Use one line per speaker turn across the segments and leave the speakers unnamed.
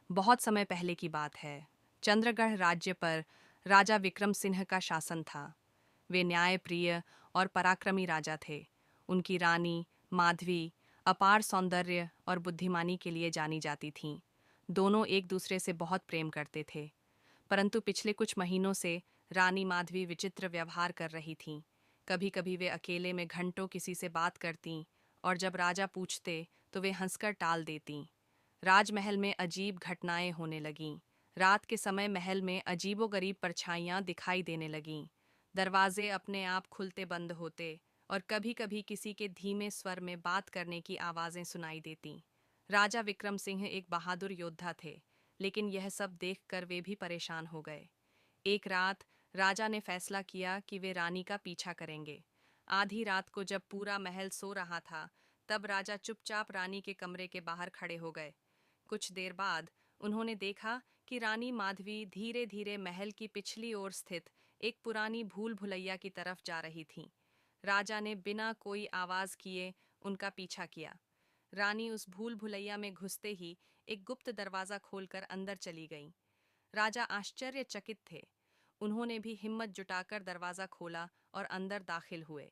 बहुत समय पहले की बात है। चंद्रगढ़ राज्य पर राजा विक्रम सिंह का शासन था। वे न्यायप्रिय और पराक्रमी राजा थे। उनकी रानी माधवी अपार सौंदर्य और बुद्धिमानी के लिए जानी जाती थीं। दोनों एक दूसरे से बहुत प्रेम करते थे। परंतु पिछले कुछ महीनों से रानी माधवी विचित्र व्यवहार कर रही थीं। कभी कभी वे अकेले में घंटों किसी से बात करतीं और जब राजा पूछते तो वे हंसकर टाल देतीं। राजमहल में अजीब घटनाएं होने लगीं। रात के समय महल में अजीबोगरीब परछाइयां दिखाई देने लगीं। दरवाजे अपने आप खुलते बंद होते और कभी कभी किसी के धीमे स्वर में बात करने की आवाजें सुनाई देतीं। राजा विक्रम सिंह एक बहादुर योद्धा थे, लेकिन यह सब देखकर वे भी परेशान हो गए। एक रात राजा ने फैसला किया कि वे रानी का पीछा करेंगे। आधी रात को जब पूरा महल सो रहा था, तब राजा चुपचाप रानी के कमरे के बाहर खड़े हो गए। कुछ देर बाद उन्होंने देखा कि रानी माधवी धीरे धीरे महल की पिछली ओर स्थित एक पुरानी भूल भुलैया की तरफ जा रही थीं। राजा ने बिना कोई आवाज किए उनका पीछा किया। रानी उस भूल भुलैया में घुसते ही एक गुप्त दरवाजा खोलकर अंदर चली गईं। राजा आश्चर्यचकित थे। उन्होंने भी हिम्मत जुटाकर दरवाजा खोला और अंदर दाखिल हुए।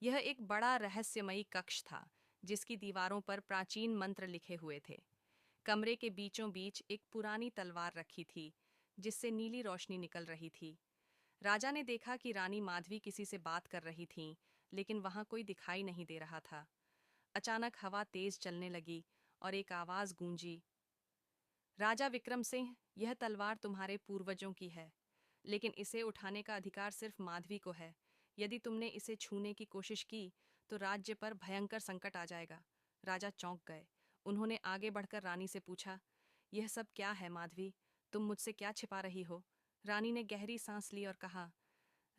यह एक बड़ा रहस्यमयी कक्ष था, जिसकी दीवारों पर प्राचीन मंत्र लिखे हुए थे। कमरे के बीचों बीच एक पुरानी तलवार रखी थी, जिससे नीली रोशनी निकल रही थी। राजा ने देखा कि रानी माधवी किसी से बात कर रही थीं, लेकिन वहां कोई दिखाई नहीं दे रहा था। अचानक हवा तेज चलने लगी और एक आवाज गूंजी, राजा विक्रम सिंह, यह तलवार तुम्हारे पूर्वजों की है, लेकिन इसे उठाने का अधिकार सिर्फ माधवी को है। यदि तुमने इसे छूने की कोशिश की, तो राज्य पर भयंकर संकट आ जाएगा। राजा चौंक गए। उन्होंने आगे बढ़कर रानी से पूछा, यह सब क्या है माधवी? तुम मुझसे क्या छिपा रही हो? रानी ने गहरी सांस ली और कहा,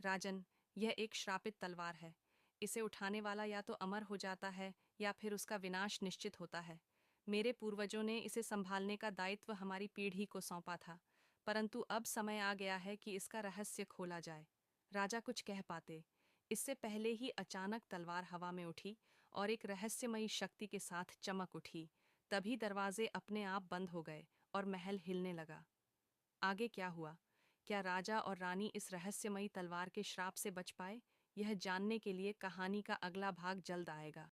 राजन, यह एक श्रापित तलवार है। इसे उठाने वाला या तो अमर हो जाता है या फिर उसका विनाश निश्चित होता है। मेरे पूर्वजों ने इसे संभालने का दायित्व हमारी पीढ़ी को सौंपा था, परंतु अब समय आ गया है कि इसका रहस्य खोला जाए। राजा कुछ कह पाते, इससे पहले ही अचानक तलवार हवा में उठी और एक रहस्यमयी शक्ति के साथ चमक उठी। तभी दरवाजे अपने आप बंद हो गए और महल हिलने लगा। आगे क्या हुआ? क्या राजा और रानी इस रहस्यमयी तलवार के श्राप से बच पाए? यह जानने के लिए कहानी का अगला भाग जल्द आएगा।